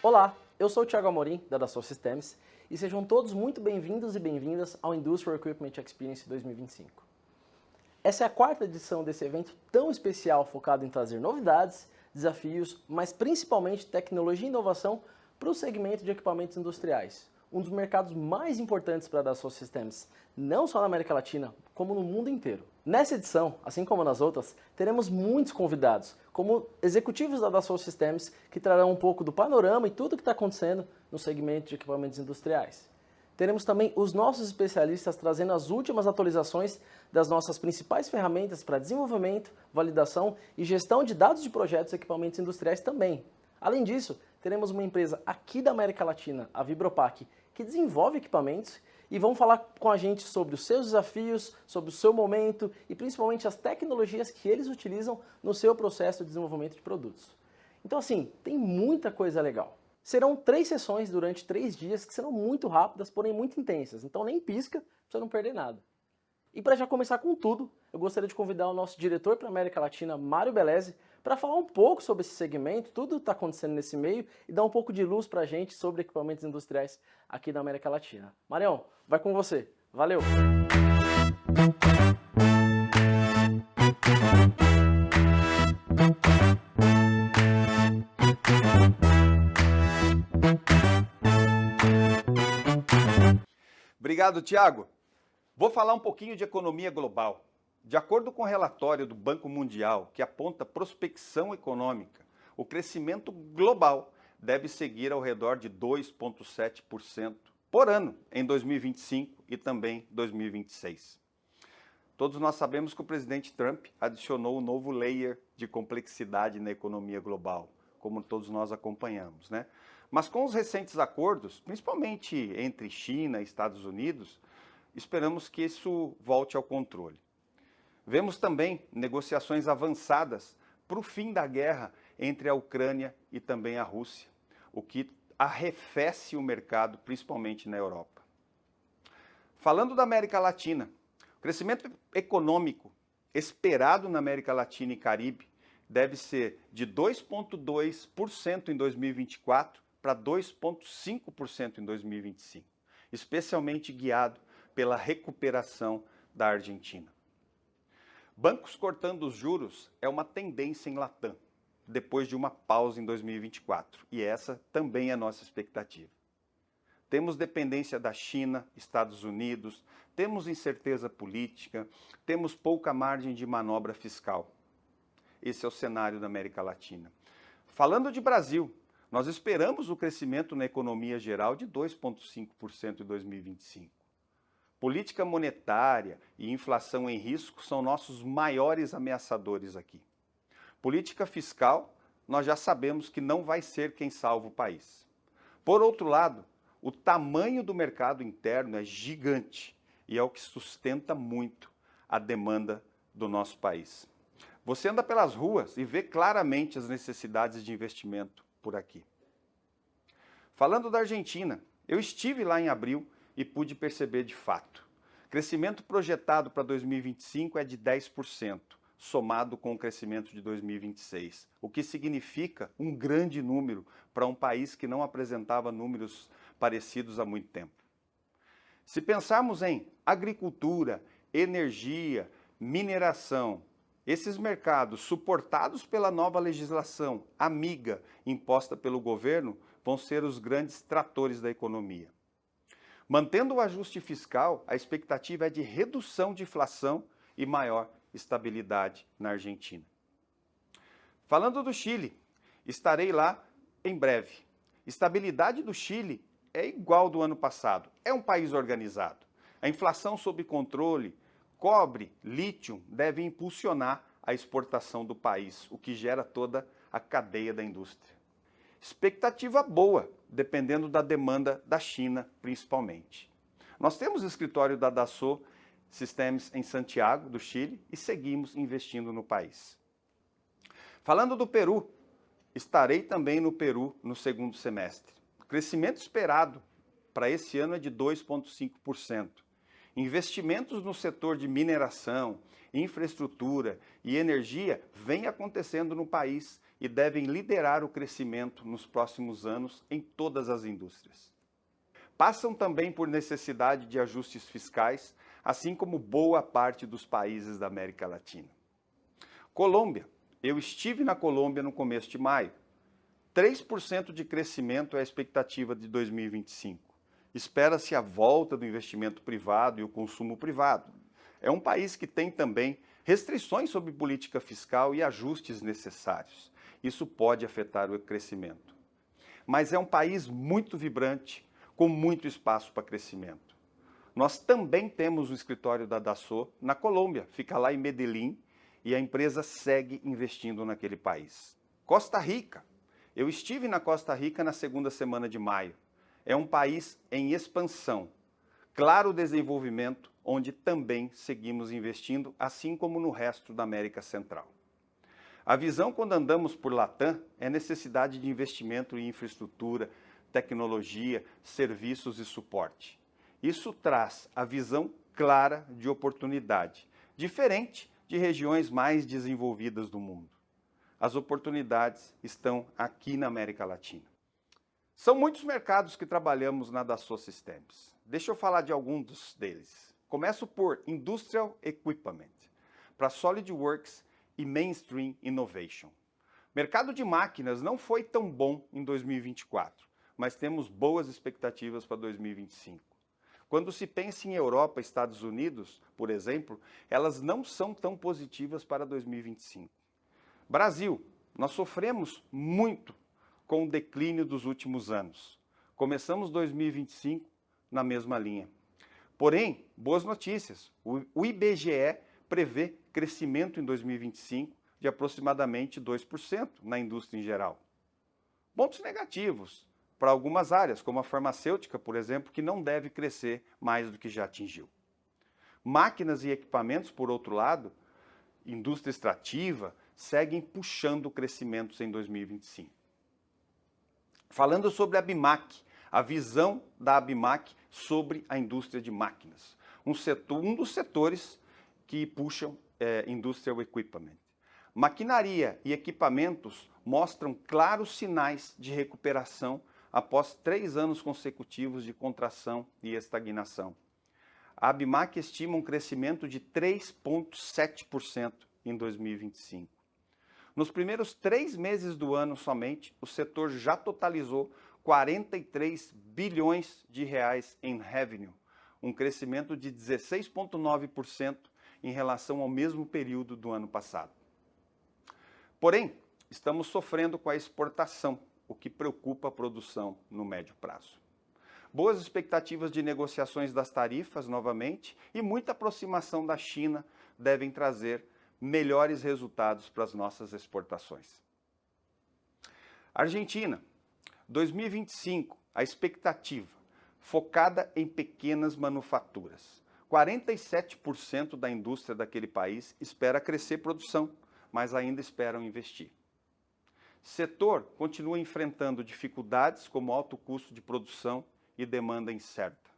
Olá, eu sou o Thiago Amorim, da Dassault Systems, e sejam todos muito bem-vindos e bem-vindas ao Industrial Equipment Experience 2025. Essa é a quarta edição desse evento tão especial focado em trazer novidades, desafios, mas principalmente tecnologia e inovação para o segmento de equipamentos industriais, um dos mercados mais importantes para a Dassault Systems, não só na América Latina, como no mundo inteiro. Nessa edição, assim como nas outras, teremos muitos convidados, como executivos da Dassault Systems, que trarão um pouco do panorama e tudo o que está acontecendo no segmento de equipamentos industriais. Teremos também os nossos especialistas trazendo as últimas atualizações das nossas principais ferramentas para desenvolvimento, validação e gestão de dados de projetos e equipamentos industriais também. Além disso, teremos uma empresa aqui da América Latina, a Vibropac, que desenvolve equipamentos e vão falar com a gente sobre os seus desafios, sobre o seu momento e principalmente as tecnologias que eles utilizam no seu processo de desenvolvimento de produtos. Então assim, tem muita coisa legal. Serão 3 sessões durante 3 dias que serão muito rápidas, porém muito intensas, então nem pisca para você não perder nada. E para já começar com tudo, eu gostaria de convidar o nosso diretor para a América Latina, Mário Beleze, para falar um pouco sobre esse segmento, tudo que está acontecendo nesse meio e dar um pouco de luz para a gente sobre equipamentos industriais aqui da América Latina. Marião, vai com você. Valeu! Obrigado, Thiago. Vou falar um pouquinho de economia global. De acordo com o relatório do Banco Mundial, que aponta prospecção econômica, o crescimento global deve seguir ao redor de 2,7% por ano em 2025 e também 2026. Todos nós sabemos que o presidente Trump adicionou um novo layer de complexidade na economia global, como todos nós acompanhamos, né? Mas com os recentes acordos, principalmente entre China e Estados Unidos, esperamos que isso volte ao controle. Vemos também negociações avançadas para o fim da guerra entre a Ucrânia e também a Rússia, o que arrefece o mercado, principalmente na Europa. Falando da América Latina, o crescimento econômico esperado na América Latina e Caribe deve ser de 2,2% em 2024 para 2,5% em 2025, especialmente guiado pela recuperação da Argentina. Bancos cortando os juros é uma tendência em Latam, depois de uma pausa em 2024, e essa também é a nossa expectativa. Temos dependência da China, Estados Unidos, temos incerteza política, temos pouca margem de manobra fiscal. Esse é o cenário da América Latina. Falando de Brasil, nós esperamos o crescimento na economia geral de 2,5% em 2025. Política monetária e inflação em risco são nossos maiores ameaçadores aqui. Política fiscal, nós já sabemos que não vai ser quem salva o país. Por outro lado, o tamanho do mercado interno é gigante e é o que sustenta muito a demanda do nosso país. Você anda pelas ruas e vê claramente as necessidades de investimento por aqui. Falando da Argentina, eu estive lá em abril e pude perceber de fato. Crescimento projetado para 2025 é de 10%, somado com o crescimento de 2026, o que significa um grande número para um país que não apresentava números parecidos há muito tempo. Se pensarmos em agricultura, energia, mineração, esses mercados suportados pela nova legislação amiga imposta pelo governo vão ser os grandes tratores da economia. Mantendo o ajuste fiscal, a expectativa é de redução de inflação e maior estabilidade na Argentina. Falando do Chile, estarei lá em breve. Estabilidade do Chile é igual do ano passado, é um país organizado. A inflação sob controle, cobre, lítio devem impulsionar a exportação do país, o que gera toda a cadeia da indústria. Expectativa boa, dependendo da demanda da China, principalmente. Nós temos o escritório da Dassault Systems em Santiago, do Chile, e seguimos investindo no país. Falando do Peru, estarei também no Peru no segundo semestre. O crescimento esperado para esse ano é de 2,5%. Investimentos no setor de mineração, infraestrutura e energia vêm acontecendo no país e devem liderar o crescimento nos próximos anos em todas as indústrias. Passam também por necessidade de ajustes fiscais, assim como boa parte dos países da América Latina. Colômbia. Eu estive na Colômbia no começo de maio. 3% de crescimento é a expectativa de 2025. Espera-se a volta do investimento privado e o consumo privado. É um país que tem também restrições sobre política fiscal e ajustes necessários. Isso pode afetar o crescimento. Mas é um país muito vibrante, com muito espaço para crescimento. Nós também temos um escritório da Dassault na Colômbia, fica lá em Medellín, e a empresa segue investindo naquele país. Costa Rica. Eu estive na Costa Rica na segunda semana de maio. É um país em expansão. Claro desenvolvimento, onde também seguimos investindo, assim como no resto da América Central. A visão quando andamos por Latam é necessidade de investimento em infraestrutura, tecnologia, serviços e suporte. Isso traz a visão clara de oportunidade, diferente de regiões mais desenvolvidas do mundo. As oportunidades estão aqui na América Latina. São muitos mercados que trabalhamos na Dassault Systems. Deixa eu falar de alguns deles. Começo por Industrial Equipment, para SolidWorks e Mainstream Innovation. Mercado de máquinas não foi tão bom em 2024, mas temos boas expectativas para 2025. Quando se pensa em Europa e Estados Unidos, por exemplo, elas não são tão positivas para 2025. Brasil, nós sofremos muito com o declínio dos últimos anos. Começamos 2025 na mesma linha. Porém, boas notícias. O IBGE prevê crescimento em 2025 de aproximadamente 2% na indústria em geral. Pontos negativos para algumas áreas, como a farmacêutica, por exemplo, que não deve crescer mais do que já atingiu. Máquinas e equipamentos, por outro lado, indústria extrativa, seguem puxando crescimentos em 2025. Falando sobre a ABIMAQ, a visão da ABIMAQ sobre a indústria de máquinas, um dos setores que puxam Industrial Equipment. Maquinaria e equipamentos mostram claros sinais de recuperação após 3 anos consecutivos de contração e estagnação. A ABIMAQ estima um crescimento de 3,7% em 2025. Nos primeiros 3 meses do ano somente, o setor já totalizou 43 bilhões de reais em revenue, um crescimento de 16,9% em relação ao mesmo período do ano passado. Porém, estamos sofrendo com a exportação, o que preocupa a produção no médio prazo. Boas expectativas de negociações das tarifas novamente e muita aproximação da China devem trazer melhores resultados para as nossas exportações. Argentina, 2025, a expectativa, focada em pequenas manufaturas. 47% da indústria daquele país espera crescer produção, mas ainda esperam investir. Setor continua enfrentando dificuldades como alto custo de produção e demanda incerta.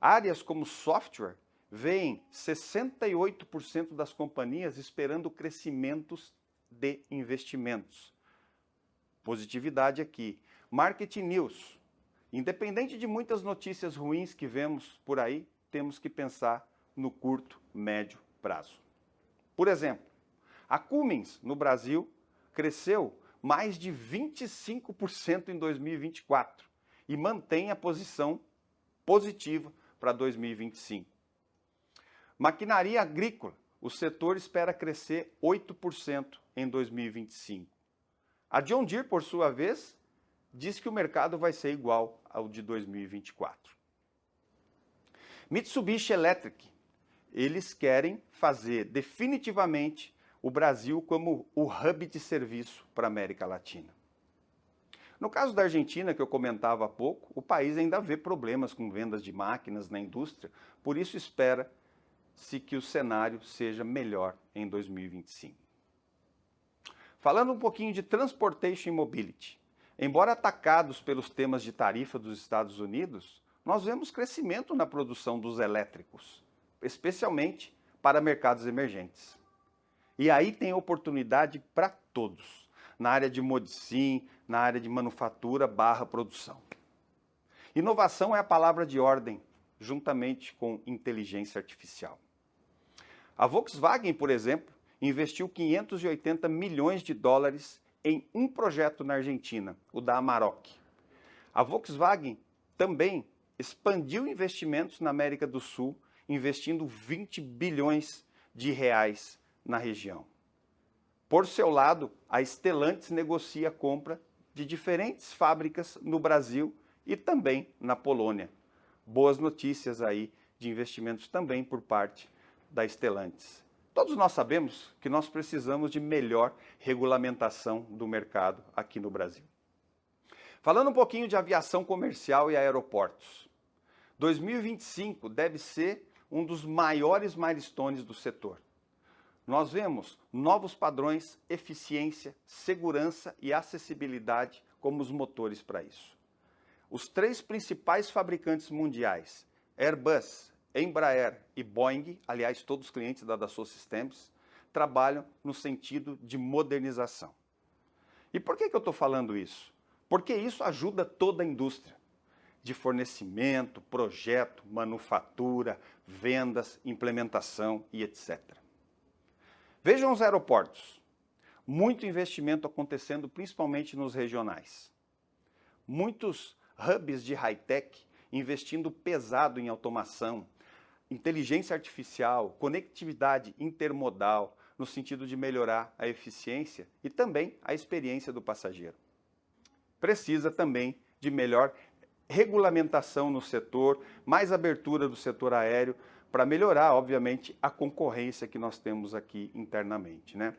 Áreas como software veem 68% das companhias esperando crescimentos de investimentos. Positividade aqui. Marketing News. Independente de muitas notícias ruins que vemos por aí, temos que pensar no curto, médio prazo. Por exemplo, a Cummins, no Brasil, cresceu mais de 25% em 2024 e mantém a posição positiva para 2025. Maquinaria agrícola, o setor espera crescer 8% em 2025. A John Deere, por sua vez, diz que o mercado vai ser igual ao de 2024. Mitsubishi Electric, eles querem fazer definitivamente o Brasil como o hub de serviço para a América Latina. No caso da Argentina, que eu comentava há pouco, o país ainda vê problemas com vendas de máquinas na indústria, por isso espera-se que o cenário seja melhor em 2025. Falando um pouquinho de Transportation Mobility, embora atacados pelos temas de tarifa dos Estados Unidos, nós vemos crescimento na produção dos elétricos, especialmente para mercados emergentes. E aí tem oportunidade para todos, na área de modicim, na área de manufatura / produção. Inovação é a palavra de ordem, juntamente com inteligência artificial. A Volkswagen, por exemplo, investiu 580 milhões de dólares em um projeto na Argentina, o da Amarok. A Volkswagen também expandiu investimentos na América do Sul, investindo 20 bilhões de reais na região. Por seu lado, a Stellantis negocia a compra de diferentes fábricas no Brasil e também na Polônia. Boas notícias aí de investimentos também por parte da Stellantis. Todos nós sabemos que nós precisamos de melhor regulamentação do mercado aqui no Brasil. Falando um pouquinho de aviação comercial e aeroportos. 2025 deve ser um dos maiores milestones do setor. Nós vemos novos padrões, eficiência, segurança e acessibilidade como os motores para isso. Os 3 principais fabricantes mundiais, Airbus, Embraer e Boeing, aliás, todos os clientes da Dassault Systèmes, trabalham no sentido de modernização. E por que eu estou falando isso? Porque isso ajuda toda a indústria, de fornecimento, projeto, manufatura, vendas, implementação e etc. Vejam os aeroportos. Muito investimento acontecendo principalmente nos regionais. Muitos hubs de high-tech investindo pesado em automação, inteligência artificial, conectividade intermodal, no sentido de melhorar a eficiência e também a experiência do passageiro. Precisa também de melhor regulamentação no setor, mais abertura do setor aéreo, para melhorar, obviamente, a concorrência que nós temos aqui internamente, né?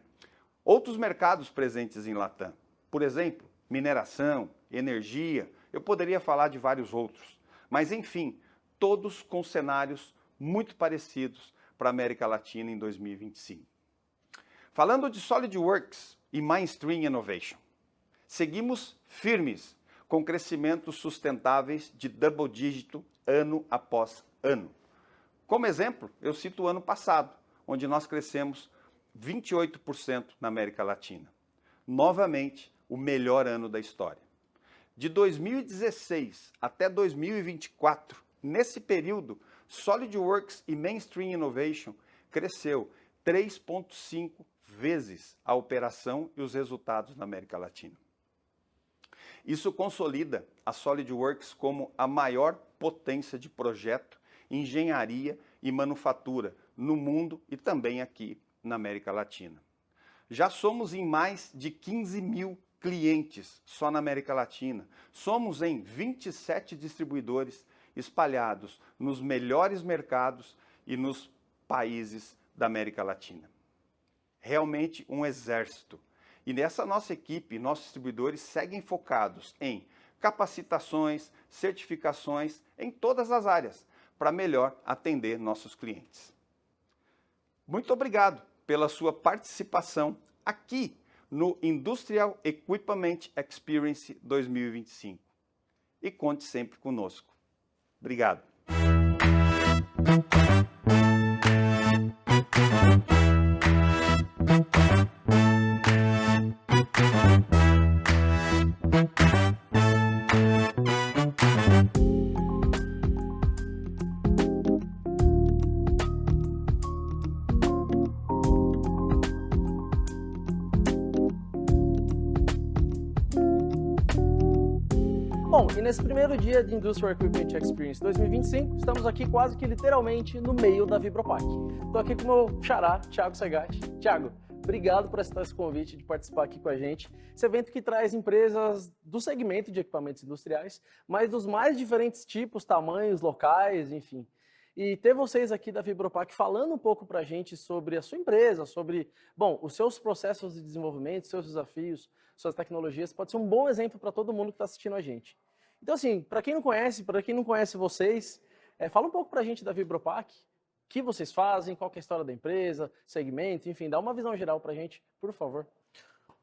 Outros mercados presentes em Latam, por exemplo, mineração, energia, eu poderia falar de vários outros, mas enfim, todos com cenários muito parecidos para a América Latina em 2025. Falando de SolidWorks e Mainstream Innovation, seguimos firmes com crescimentos sustentáveis de double dígito ano após ano. Como exemplo, eu cito o ano passado, onde nós crescemos 28% na América Latina. Novamente, o melhor ano da história. De 2016 até 2024, nesse período, SolidWorks e Mainstream Innovation cresceu 3,5 vezes a operação e os resultados na América Latina. Isso consolida a SolidWorks como a maior potência de projeto, engenharia e manufatura no mundo e também aqui na América Latina. Já somos em mais de 15 mil clientes só na América Latina. Somos em 27 distribuidores espalhados nos melhores mercados e nos países da América Latina. Realmente um exército. E nessa nossa equipe, nossos distribuidores seguem focados em capacitações, certificações em todas as áreas, para melhor atender nossos clientes. Muito obrigado pela sua participação aqui no Industrial Equipment Experience 2025. E conte sempre conosco. Obrigado. Bom, e nesse primeiro dia de Industrial Equipment Experience 2025, estamos aqui quase que literalmente no meio da Vibropack. Estou aqui com o meu xará, Thiago Segatti. Thiago, obrigado por aceitar esse convite de participar aqui com a gente. Esse evento que traz empresas do segmento de equipamentos industriais, mas dos mais diferentes tipos, tamanhos, locais, enfim. E ter vocês aqui da Vibropack falando um pouco para a gente sobre a sua empresa, sobre, bom, os seus processos de desenvolvimento, seus desafios, suas tecnologias, pode ser um bom exemplo para todo mundo que está assistindo a gente. Então, assim, para quem não conhece vocês, fala um pouco para a gente da Vibropack, o que vocês fazem, qual que é a história da empresa, segmento, enfim, dá uma visão geral para a gente, por favor.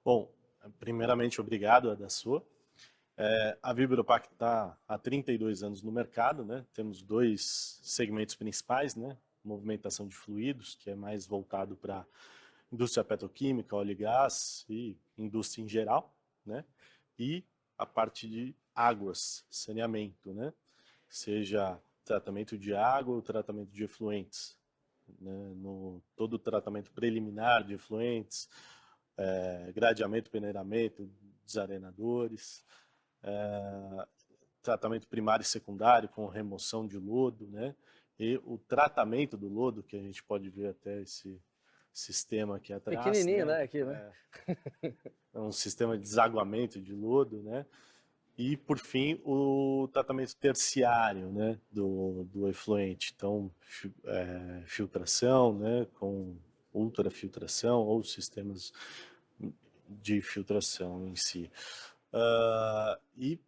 Bom, primeiramente, obrigado, Adassu. A Vibropack está há 32 anos no mercado, né? Temos dois segmentos principais, né? Movimentação de fluidos, que é mais voltado para indústria petroquímica, óleo e gás e indústria em geral, né? E a parte de águas, saneamento, né? Seja tratamento de água ou tratamento de efluentes, né? Todo o tratamento preliminar de efluentes, gradeamento, peneiramento, desarenadores, tratamento primário e secundário com remoção de lodo, né? E o tratamento do lodo, que a gente pode ver até esse sistema aqui atrás, Pequenininho, né? né, aqui, né? É um sistema de desaguamento de lodo, né? E, por fim, o tratamento terciário, né, do efluente. Então, filtração, né, com ultrafiltração ou sistemas de filtração em si. E,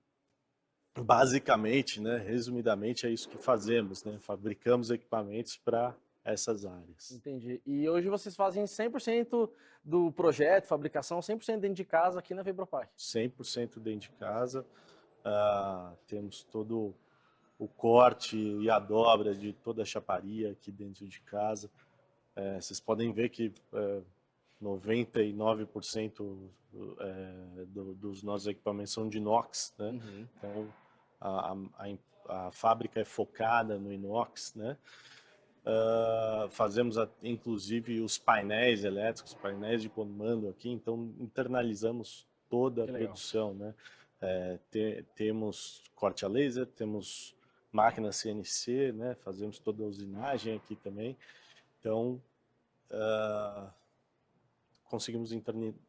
basicamente, né, resumidamente, é isso que fazemos, né? Fabricamos equipamentos para essas áreas. Entendi. E hoje vocês fazem 100% do projeto, fabricação, 100% dentro de casa aqui na Vibropack? 100% dentro de casa. Temos todo o corte e a dobra de toda a chaparia aqui dentro de casa. Vocês podem ver que 99% dos nossos equipamentos são de inox, né? Uhum. Então a fábrica é focada no inox, né? Fazemos inclusive os painéis elétricos, painéis de comando aqui, então internalizamos toda a produção, né? Temos corte a laser, temos máquina CNC, né? Fazemos toda a usinagem aqui também, então conseguimos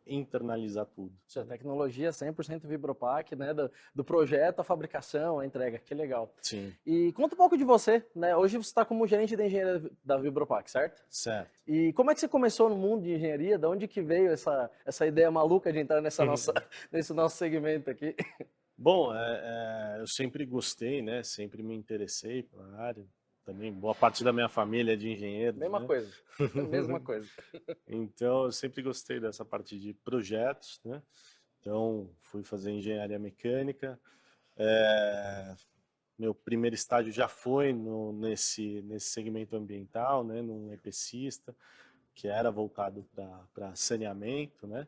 internalizar tudo. Isso é tecnologia 100% Vibropack, né? Do projeto, a fabricação, a entrega, que legal. Sim. E conta um pouco de você, né? Hoje você está como gerente de engenharia da Vibropack, certo? Certo. E como é que você começou no mundo de engenharia? De onde que veio essa ideia maluca de entrar nesse nosso segmento aqui? Bom, eu sempre gostei, né? Sempre me interessei pela área. Também boa parte da minha família é de engenheiros, Mesma né? coisa, mesma coisa. Então, eu sempre gostei dessa parte de projetos, né? Então, fui fazer engenharia mecânica. Meu primeiro estágio já foi nesse segmento ambiental, né? Num EPCista, que era voltado para saneamento, né?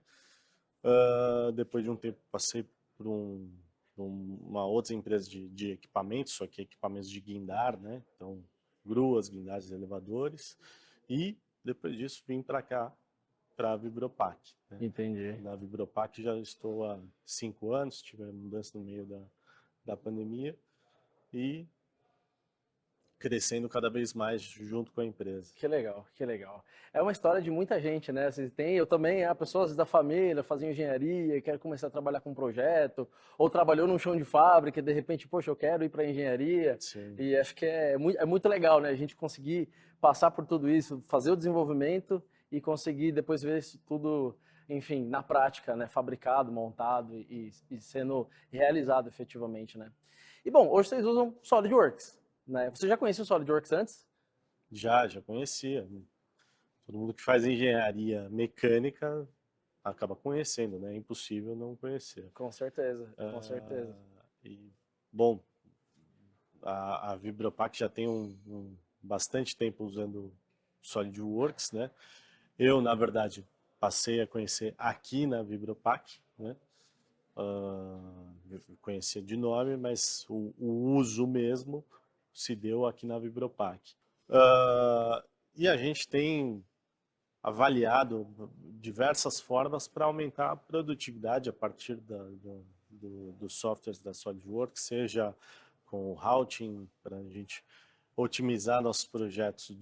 Depois de um tempo, passei por uma outra empresa de equipamentos, só que equipamentos de guindar, né? Então, gruas, guindares, elevadores. E depois disso vim para cá, para a Vibropack, né? Entendi. Na Vibropack já estou há 5 anos, tive mudança no meio da pandemia e crescendo cada vez mais junto com a empresa. Que legal, que legal. É uma história de muita gente, né? Eu também, pessoas da família faziam engenharia, quero começar a trabalhar com um projeto, ou trabalhou num chão de fábrica e de repente, poxa, eu quero ir para engenharia. Sim. E acho que é muito legal, né? A gente conseguir passar por tudo isso, fazer o desenvolvimento e conseguir depois ver isso tudo, enfim, na prática, né? Fabricado, montado e sendo realizado efetivamente, né? E bom, hoje vocês usam SolidWorks, né? Você já conhecia o SolidWorks antes? Já conhecia. Todo mundo que faz engenharia mecânica acaba conhecendo, né? É impossível não conhecer. Com certeza, com certeza. Bom, a Vibropack já tem bastante tempo usando SolidWorks, né? Eu, na verdade, passei a conhecer aqui na Vibropack, né? Eu conhecia de nome, mas o uso mesmo se deu aqui na Vibropack. E a gente tem avaliado diversas formas para aumentar a produtividade a partir dos softwares da SolidWorks, seja com o routing, para a gente otimizar nossos projetos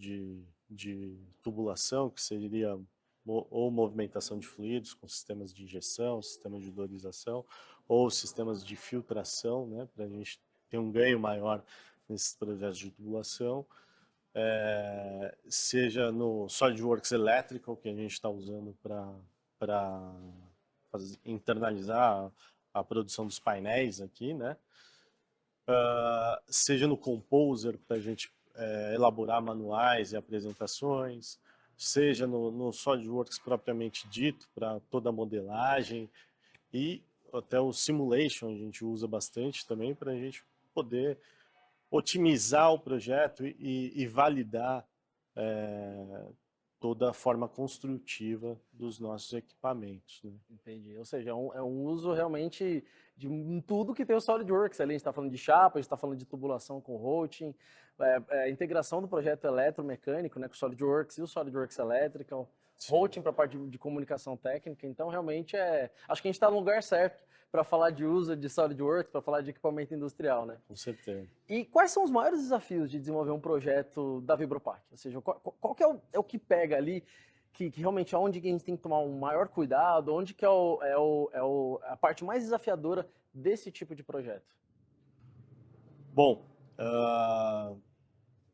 de tubulação, que seria ou movimentação de fluidos com sistemas de injeção, sistemas de odorização, ou sistemas de filtração, né, para a gente ter um ganho maior nesses projetos de tubulação. Seja no SolidWorks Electrical, que a gente está usando para internalizar a produção dos painéis aqui, né? Seja no Composer, para a gente elaborar manuais e apresentações, seja no SolidWorks propriamente dito, para toda a modelagem, e até o simulation a gente usa bastante também para a gente poder otimizar o projeto e validar toda a forma construtiva dos nossos equipamentos, né? Entendi. Ou seja, é um uso realmente de tudo que tem o SolidWorks ali. A gente está falando de chapa, a gente está falando de tubulação com routing, a integração do projeto eletromecânico, né, com o SolidWorks e o SolidWorks Electrical, routing para a parte de comunicação técnica. Então, realmente, acho que a gente está no lugar certo para falar de uso de SolidWorks, para falar de equipamento industrial, né? Com certeza. E quais são os maiores desafios de desenvolver um projeto da Vibropack? Ou seja, qual que é o que pega ali, que realmente é onde que a gente tem que tomar um maior cuidado, onde que a parte mais desafiadora desse tipo de projeto? Bom,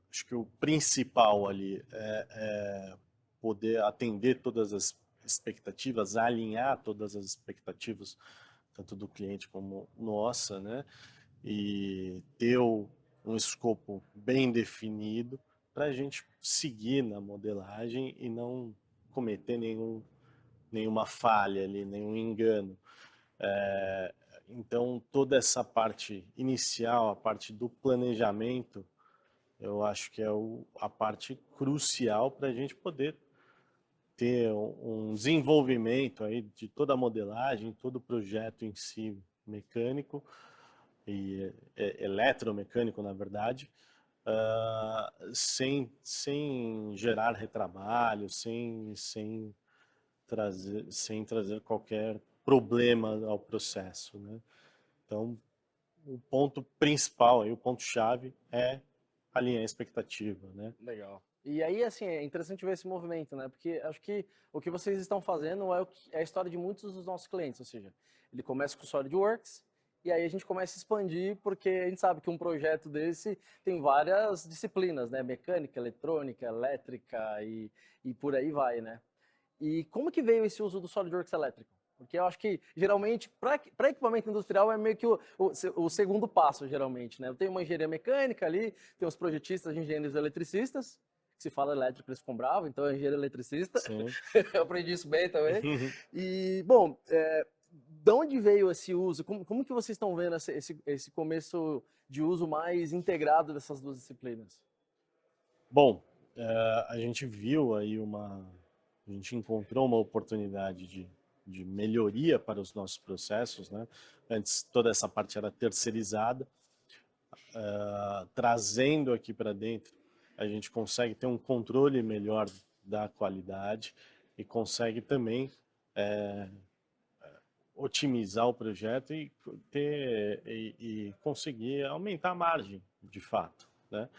acho que o principal ali é poder atender todas as expectativas, alinhar todas as expectativas, tanto do cliente como nossa, né? E ter um escopo bem definido para a gente seguir na modelagem e não cometer nenhuma falha ali, nenhum engano. Então, toda essa parte inicial, a parte do planejamento, eu acho que é a parte crucial para a gente poder ter um desenvolvimento aí de toda a modelagem, todo o projeto em si mecânico e eletromecânico, na verdade, sem gerar retrabalho, sem trazer qualquer problema ao processo, né? Então, o ponto principal, aí, o ponto-chave é alinhar a expectativa, né? Legal. E aí, assim, é interessante ver esse movimento, né? Porque acho que o que vocês estão fazendo é a história de muitos dos nossos clientes, ou seja, ele começa com o SolidWorks, e aí a gente começa a expandir, porque a gente sabe que um projeto desse tem várias disciplinas, né? Mecânica, eletrônica, elétrica e por aí vai, né? E como que veio esse uso do SolidWorks elétrico? Porque eu acho que, geralmente, para equipamento industrial é meio que o segundo passo, geralmente, né? Eu tenho uma engenharia mecânica ali, tem os projetistas, engenheiros eletricistas, que se fala elétrico, eles ficam bravos, então é engenheiro eletricista. Sim. Eu aprendi isso bem também. E, bom, de onde veio esse uso? Como que vocês estão vendo esse começo de uso mais integrado dessas duas disciplinas? Bom, a gente viu aí a gente encontrou uma oportunidade de melhoria para os nossos processos, né? Antes toda essa parte era terceirizada, trazendo aqui para dentro, a gente consegue ter um controle melhor da qualidade e consegue também otimizar o projeto e conseguir aumentar a margem, de fato, né?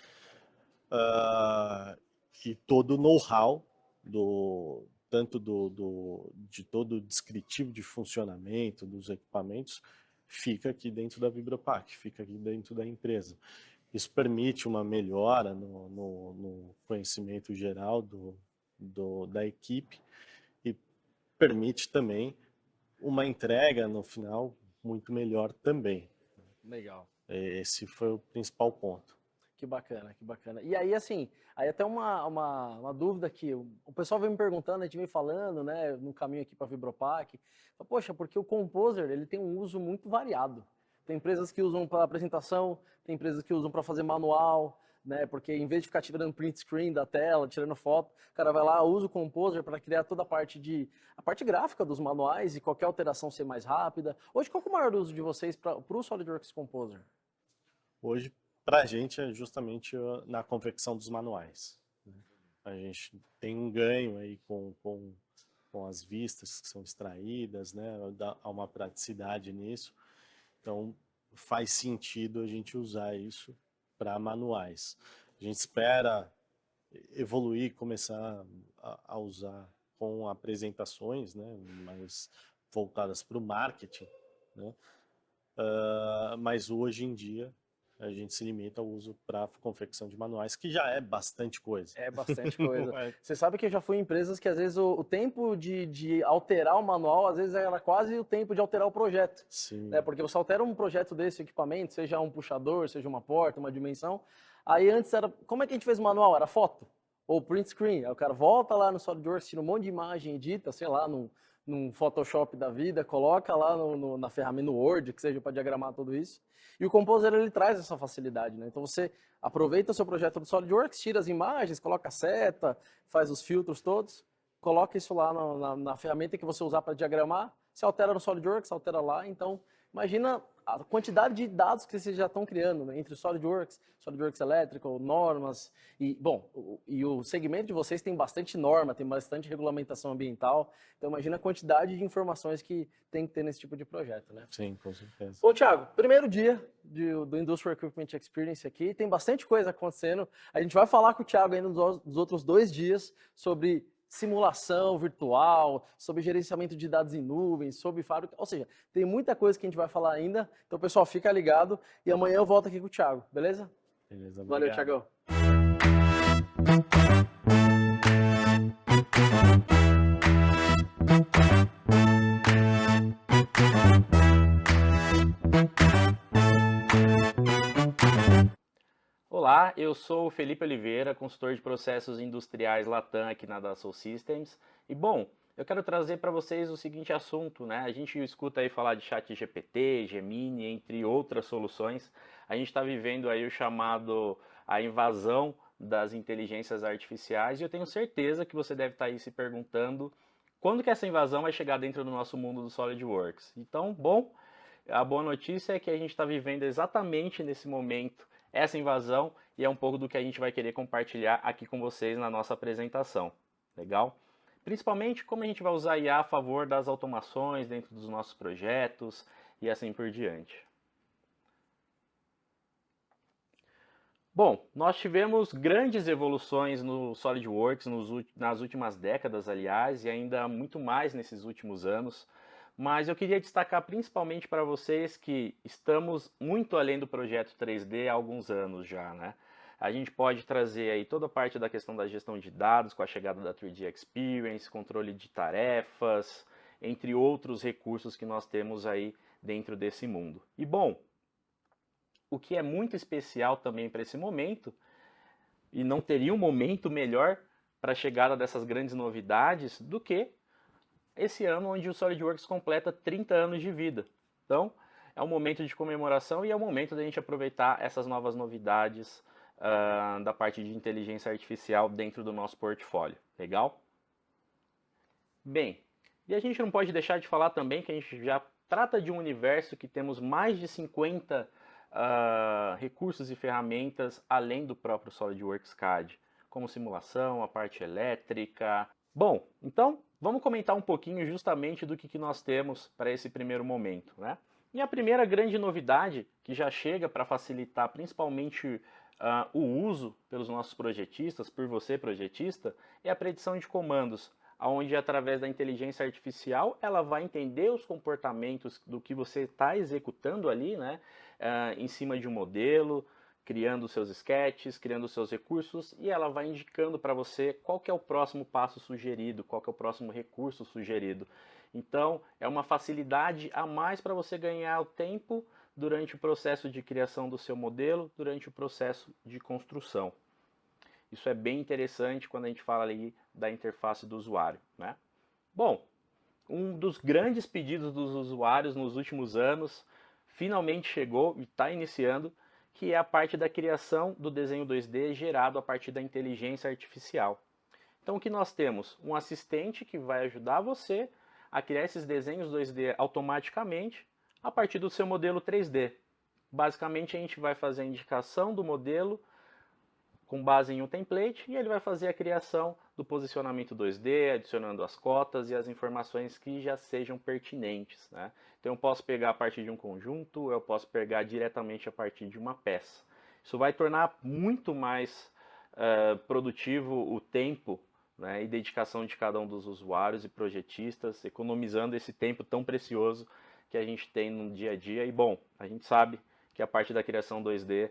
E todo o know-how tanto de todo o descritivo de funcionamento dos equipamentos fica aqui dentro da Vibropack, fica aqui dentro da empresa. Isso permite uma melhora no conhecimento geral da equipe e permite também uma entrega no final muito melhor também. Legal. Esse foi o principal ponto. Que bacana, que bacana. E aí, assim, aí até uma dúvida que o pessoal vem me perguntando, a gente vem falando, né, no caminho aqui para a Vibropack, poxa, porque o Composer, ele tem um uso muito variado. Tem empresas que usam para apresentação, tem empresas que usam para fazer manual, né, porque em vez de ficar tirando print screen da tela, tirando foto, o cara vai lá, usa o Composer para criar toda a parte gráfica dos manuais e qualquer alteração ser mais rápida. Hoje, qual que é o maior uso de vocês para o SolidWorks Composer? Hoje, para a gente é justamente na confecção dos manuais, né? A gente tem um ganho aí com as vistas que são extraídas, né? Há uma praticidade nisso, então faz sentido a gente usar isso para manuais. A gente espera evoluir, começar a usar com apresentações, né? Mais voltadas para o marketing, né? Mas hoje em dia a gente se limita ao uso para confecção de manuais, que já é bastante coisa. É bastante coisa. Você sabe que eu já fui em empresas que às vezes o tempo de alterar o manual, às vezes era quase o tempo de alterar o projeto. Sim. Né? Porque você altera um projeto desse equipamento, seja um puxador, seja uma porta, uma dimensão. Aí antes era, como é que a gente fez o manual? Era foto ou print screen. Aí o cara volta lá no SolidWorks, tira um monte de imagem, edita, sei lá, num Photoshop da vida, coloca lá na ferramenta, no Word, que seja para diagramar tudo isso. E o Composer, ele traz essa facilidade, né? Então você aproveita o seu projeto do SolidWorks, tira as imagens, coloca a seta, faz os filtros todos, coloca isso lá na ferramenta que você usar para diagramar, se altera no SolidWorks, altera lá. Então, imagina a quantidade de dados que vocês já estão criando, né? Entre o SolidWorks, SolidWorks Electrical, normas, e o segmento de vocês tem bastante norma, tem bastante regulamentação ambiental, então imagina a quantidade de informações que tem que ter nesse tipo de projeto, né? Sim, com certeza. Bom, Thiago, primeiro dia do Industrial Equipment Experience aqui, tem bastante coisa acontecendo, a gente vai falar com o Thiago ainda nos outros 2 dias sobre simulação virtual, sobre gerenciamento de dados em nuvens, sobre fábrica, ou seja, tem muita coisa que a gente vai falar ainda, então pessoal, fica ligado e amanhã eu volto aqui com o Thiago, beleza? Beleza, Valeu, obrigado. Thiagão. Olá, eu sou o Felipe Oliveira, consultor de processos industriais Latam aqui na Dassault Systems. E bom, eu quero trazer para vocês o seguinte assunto, né? A gente escuta aí falar de ChatGPT, Gemini, entre outras soluções. A gente está vivendo aí o chamado a invasão das inteligências artificiais e eu tenho certeza que você deve estar aí se perguntando quando que essa invasão vai chegar dentro do nosso mundo do SolidWorks. Então, bom, a boa notícia é que a gente está vivendo exatamente nesse momento essa invasão e é um pouco do que a gente vai querer compartilhar aqui com vocês na nossa apresentação. Legal? Principalmente como a gente vai usar IA a favor das automações dentro dos nossos projetos e assim por diante. Bom, nós tivemos grandes evoluções no SolidWorks nas últimas décadas, aliás, e ainda muito mais nesses últimos anos. Mas eu queria destacar principalmente para vocês que estamos muito além do projeto 3D há alguns anos já, né? A gente pode trazer aí toda a parte da questão da gestão de dados com a chegada da 3D Experience, controle de tarefas, entre outros recursos que nós temos aí dentro desse mundo. E bom, o que é muito especial também para esse momento, e não teria um momento melhor para a chegada dessas grandes novidades do que esse ano onde o SolidWorks completa 30 anos de vida. Então, é um momento de comemoração e é o momento da gente aproveitar essas novas novidades da parte de inteligência artificial dentro do nosso portfólio. Legal? Bem, e a gente não pode deixar de falar também que a gente já trata de um universo que temos mais de 50 recursos e ferramentas além do próprio SolidWorks CAD, como simulação, a parte elétrica. Bom, então vamos comentar um pouquinho justamente do que nós temos para esse primeiro momento, né? E a primeira grande novidade que já chega para facilitar principalmente o uso pelos nossos projetistas, por você projetista, é a predição de comandos, onde através da inteligência artificial ela vai entender os comportamentos do que você está executando ali, né? Em cima de um modelo, criando seus sketches, criando seus recursos, e ela vai indicando para você qual que é o próximo passo sugerido, qual que é o próximo recurso sugerido. Então, é uma facilidade a mais para você ganhar o tempo durante o processo de criação do seu modelo, durante o processo de construção. Isso é bem interessante quando a gente fala ali da interface do usuário, né? Bom, um dos grandes pedidos dos usuários nos últimos anos finalmente chegou e está iniciando, que é a parte da criação do desenho 2D gerado a partir da inteligência artificial. Então o que nós temos? Um assistente que vai ajudar você a criar esses desenhos 2D automaticamente a partir do seu modelo 3D. Basicamente a gente vai fazer a indicação do modelo com base em um template e ele vai fazer a criação do posicionamento 2D, adicionando as cotas e as informações que já sejam pertinentes, né? Então eu posso pegar a partir de um conjunto, eu posso pegar diretamente a partir de uma peça. Isso vai tornar muito mais produtivo o tempo, né, e dedicação de cada um dos usuários e projetistas, economizando esse tempo tão precioso que a gente tem no dia a dia. E bom, a gente sabe que a parte da criação 2D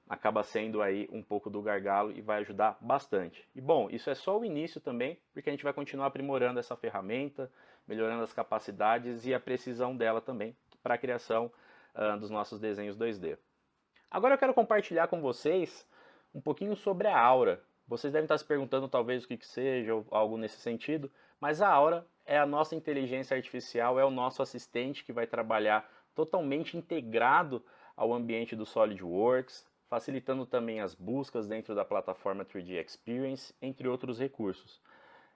acaba sendo aí um pouco do gargalo e vai ajudar bastante. E bom, isso é só o início também, porque a gente vai continuar aprimorando essa ferramenta, melhorando as capacidades e a precisão dela também para a criação dos nossos desenhos 2D. Agora eu quero compartilhar com vocês um pouquinho sobre a Aura. Vocês devem estar se perguntando talvez o que seja ou algo nesse sentido, mas a Aura é a nossa inteligência artificial, é o nosso assistente que vai trabalhar totalmente integrado ao ambiente do SolidWorks, facilitando também as buscas dentro da plataforma 3D Experience, entre outros recursos.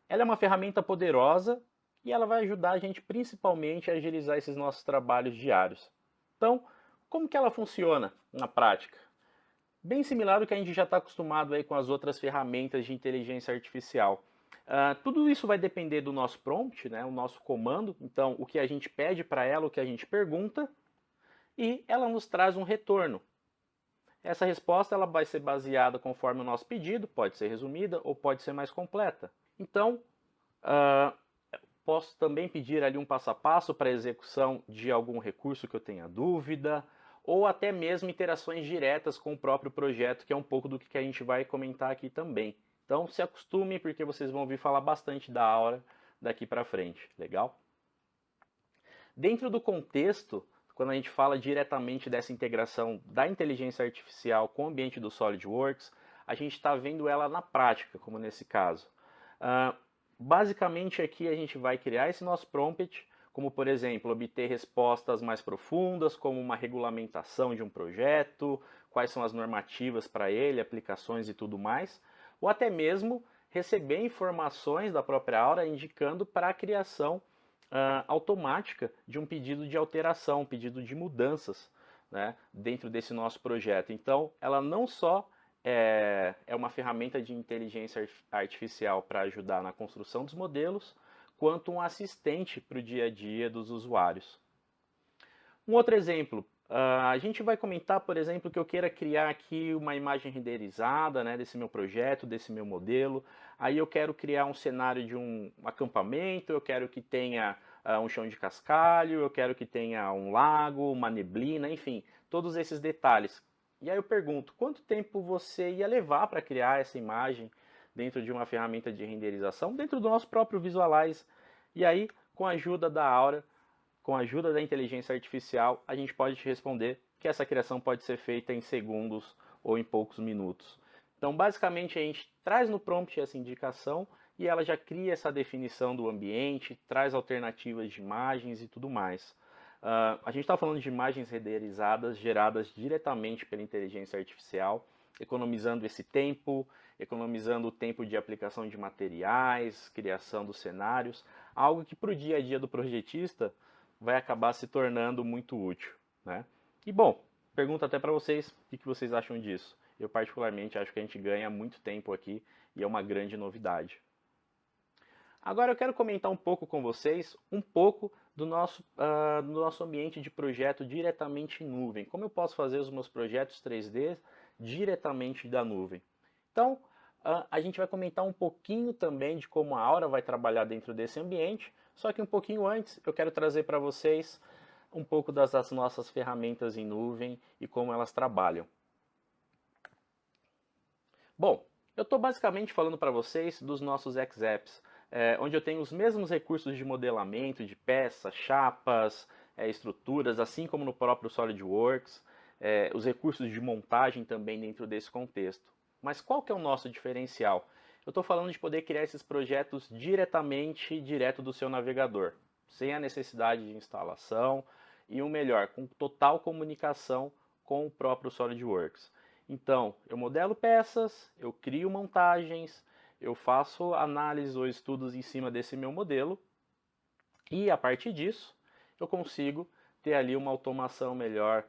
Ela é uma ferramenta poderosa e ela vai ajudar a gente principalmente a agilizar esses nossos trabalhos diários. Então, como que ela funciona na prática? Bem similar ao que a gente já está acostumado aí com as outras ferramentas de inteligência artificial. Tudo isso vai depender do nosso prompt, né, o nosso comando, então o que a gente pede para ela, o que a gente pergunta, e ela nos traz um retorno. Essa resposta ela vai ser baseada conforme o nosso pedido, pode ser resumida ou pode ser mais completa. Então, posso também pedir ali um passo a passo para a execução de algum recurso que eu tenha dúvida, ou até mesmo interações diretas com o próprio projeto, que é um pouco do que a gente vai comentar aqui também. Então se acostumem, porque vocês vão ouvir falar bastante da Aura daqui para frente, legal? Dentro do contexto, quando a gente fala diretamente dessa integração da inteligência artificial com o ambiente do SolidWorks, a gente está vendo ela na prática, como nesse caso. Basicamente aqui a gente vai criar esse nosso prompt, como por exemplo, obter respostas mais profundas, como uma regulamentação de um projeto, quais são as normativas para ele, aplicações e tudo mais, ou até mesmo receber informações da própria Aura indicando para a criação automática de um pedido de alteração, um pedido de mudanças, né, dentro desse nosso projeto. Então, ela não só é uma ferramenta de inteligência artificial para ajudar na construção dos modelos, quanto um assistente para o dia a dia dos usuários. Um outro exemplo, a gente vai comentar, por exemplo, que eu queira criar aqui uma imagem renderizada, né, desse meu projeto, desse meu modelo. Aí eu quero criar um cenário de um acampamento, eu quero que tenha um chão de cascalho, eu quero que tenha um lago, uma neblina, enfim, todos esses detalhes. E aí eu pergunto, quanto tempo você ia levar para criar essa imagem dentro de uma ferramenta de renderização, dentro do nosso próprio Visualize? E aí, com a ajuda da Aura, com a ajuda da inteligência artificial, a gente pode te responder que essa criação pode ser feita em segundos ou em poucos minutos. Então, basicamente, a gente traz no prompt essa indicação e ela já cria essa definição do ambiente, traz alternativas de imagens e tudo mais. A gente está falando de imagens renderizadas geradas diretamente pela inteligência artificial, economizando esse tempo, economizando o tempo de aplicação de materiais, criação dos cenários, algo que para o dia a dia do projetista vai acabar se tornando muito útil, né? E bom, pergunto até para vocês, o que vocês acham disso? Eu particularmente acho que a gente ganha muito tempo aqui e é uma grande novidade. Agora eu quero comentar um pouco com vocês, um pouco do nosso ambiente de projeto diretamente em nuvem. Como eu posso fazer os meus projetos 3D diretamente da nuvem? Então, a gente vai comentar um pouquinho também de como a Aura vai trabalhar dentro desse ambiente, só que um pouquinho antes eu quero trazer para vocês um pouco das nossas ferramentas em nuvem e como elas trabalham. Bom, eu estou basicamente falando para vocês dos nossos XApps, onde eu tenho os mesmos recursos de modelamento, de peças, chapas, estruturas, assim como no próprio SolidWorks, os recursos de montagem também dentro desse contexto. Mas qual que é o nosso diferencial? Eu estou falando de poder criar esses projetos direto do seu navegador, sem a necessidade de instalação e o melhor, com total comunicação com o próprio SolidWorks. Então, eu modelo peças, eu crio montagens, eu faço análise ou estudos em cima desse meu modelo e a partir disso eu consigo ter ali uma automação melhor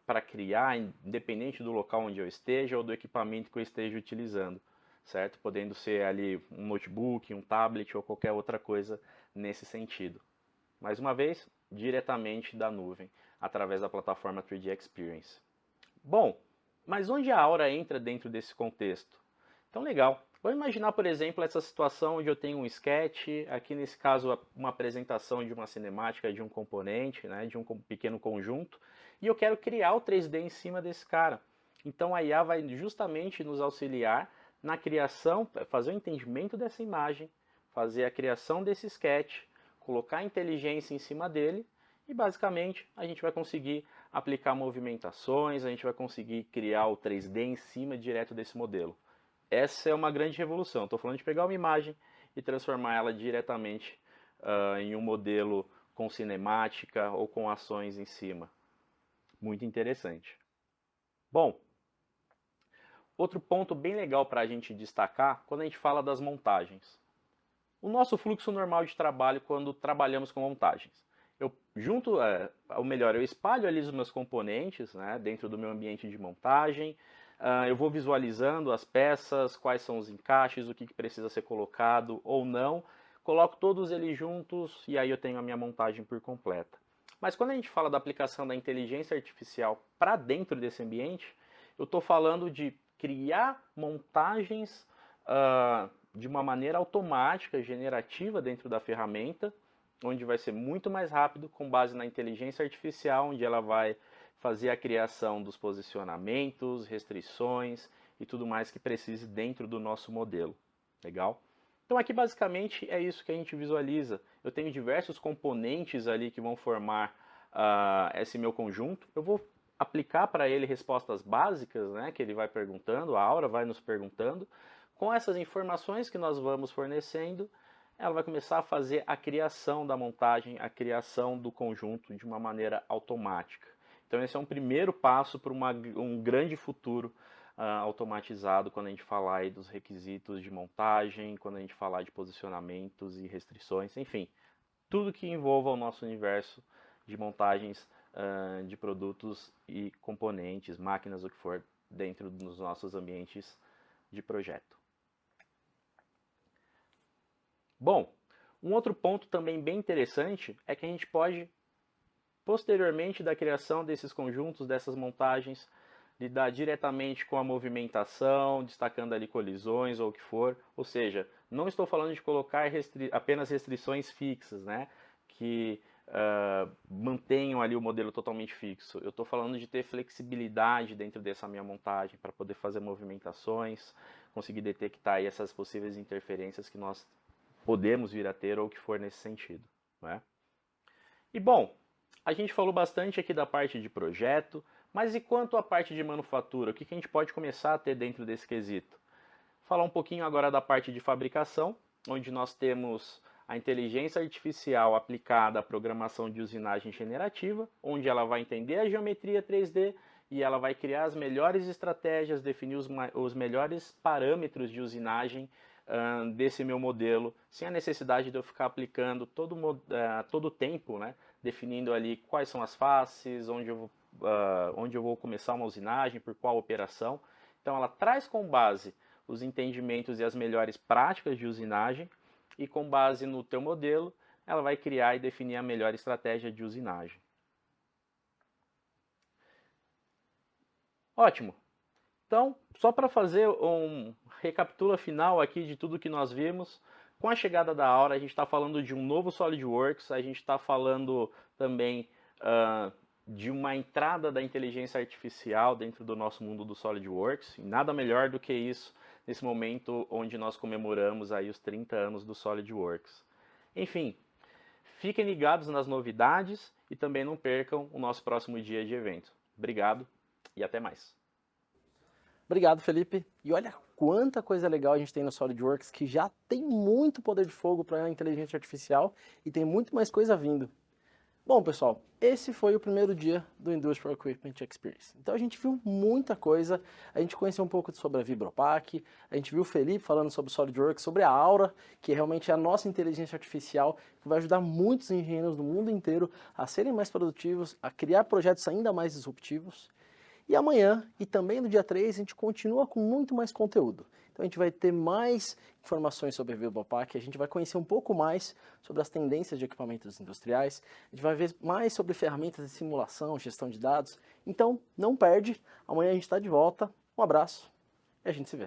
para criar, independente do local onde eu esteja ou do equipamento que eu esteja utilizando, certo? Podendo ser ali um notebook, um tablet ou qualquer outra coisa nesse sentido. Mais uma vez, diretamente da nuvem, através da plataforma 3D Experience. Bom, mas onde a Aura entra dentro desse contexto? Então, legal. Vamos imaginar, por exemplo, essa situação onde eu tenho um sketch, aqui nesse caso uma apresentação de uma cinemática de um componente, né, de um pequeno conjunto, e eu quero criar o 3D em cima desse cara. Então a IA vai justamente nos auxiliar na criação, fazer o entendimento dessa imagem, fazer a criação desse sketch, colocar a inteligência em cima dele e basicamente a gente vai conseguir aplicar movimentações, a gente vai conseguir criar o 3D em cima direto desse modelo. Essa é uma grande revolução. Estou falando de pegar uma imagem e transformar ela diretamente em um modelo com cinemática ou com ações em cima. Muito interessante. Bom, outro ponto bem legal para a gente destacar quando a gente fala das montagens. O nosso fluxo normal de trabalho quando trabalhamos com montagens. Eu eu espalho ali os meus componentes, né, dentro do meu ambiente de montagem. Eu vou visualizando as peças, quais são os encaixes, o que precisa ser colocado ou não. Coloco todos eles juntos e aí eu tenho a minha montagem por completa. Mas quando a gente fala da aplicação da inteligência artificial para dentro desse ambiente, eu estou falando de criar montagens de uma maneira automática, generativa dentro da ferramenta, onde vai ser muito mais rápido com base na inteligência artificial, onde ela vai fazer a criação dos posicionamentos, restrições e tudo mais que precise dentro do nosso modelo. Legal? Então aqui basicamente é isso que a gente visualiza. Eu tenho diversos componentes ali que vão formar esse meu conjunto. Eu vou aplicar para ele respostas básicas, né, que ele vai perguntando, a Aura vai nos perguntando. Com essas informações que nós vamos fornecendo, ela vai começar a fazer a criação da montagem, a criação do conjunto de uma maneira automática. Então esse é um primeiro passo para um grande futuro automatizado quando a gente falar aí dos requisitos de montagem, quando a gente falar de posicionamentos e restrições, enfim, tudo que envolva o nosso universo de montagens de produtos e componentes, máquinas, o que for, dentro dos nossos ambientes de projeto. Bom, um outro ponto também bem interessante é que a gente pode, posteriormente da criação desses conjuntos, dessas montagens, lidar diretamente com a movimentação, destacando ali colisões ou o que for. Ou seja, não estou falando de colocar apenas restrições fixas, né, que mantenham ali o modelo totalmente fixo. Eu estou falando de ter flexibilidade dentro dessa minha montagem para poder fazer movimentações, conseguir detectar aí essas possíveis interferências que nós podemos vir a ter ou o que for nesse sentido, né? E bom, a gente falou bastante aqui da parte de projeto, mas e quanto à parte de manufatura? O que a gente pode começar a ter dentro desse quesito? Falar um pouquinho agora da parte de fabricação, onde nós temos a inteligência artificial aplicada à programação de usinagem generativa, onde ela vai entender a geometria 3D e ela vai criar as melhores estratégias, definir os melhores parâmetros de usinagem desse meu modelo, sem a necessidade de eu ficar aplicando todo o tempo, né, definindo ali quais são as faces, onde eu vou começar uma usinagem, por qual operação. Então ela traz com base os entendimentos e as melhores práticas de usinagem, e com base no teu modelo, ela vai criar e definir a melhor estratégia de usinagem. Ótimo! Então, só para fazer um recapitula final aqui de tudo que nós vimos, com a chegada da Aura, a gente está falando de um novo SolidWorks, a gente está falando também de uma entrada da inteligência artificial dentro do nosso mundo do SolidWorks, e nada melhor do que isso nesse momento onde nós comemoramos aí os 30 anos do SolidWorks. Enfim, fiquem ligados nas novidades e também não percam o nosso próximo dia de evento. Obrigado e até mais. Obrigado, Felipe. E olha quanta coisa legal a gente tem no SolidWorks, que já tem muito poder de fogo para a inteligência artificial e tem muito mais coisa vindo. Bom, pessoal, esse foi o primeiro dia do Industrial Equipment Experience. Então a gente viu muita coisa, a gente conheceu um pouco sobre a Vibropack, a gente viu o Felipe falando sobre o SolidWorks, sobre a Aura, que realmente é a nossa inteligência artificial, que vai ajudar muitos engenheiros do mundo inteiro a serem mais produtivos, a criar projetos ainda mais disruptivos. E amanhã, e também no dia 3, a gente continua com muito mais conteúdo. Então a gente vai ter mais informações sobre a Vibropack, a gente vai conhecer um pouco mais sobre as tendências de equipamentos industriais, a gente vai ver mais sobre ferramentas de simulação, gestão de dados. Então não perde, amanhã a gente está de volta. Um abraço e a gente se vê.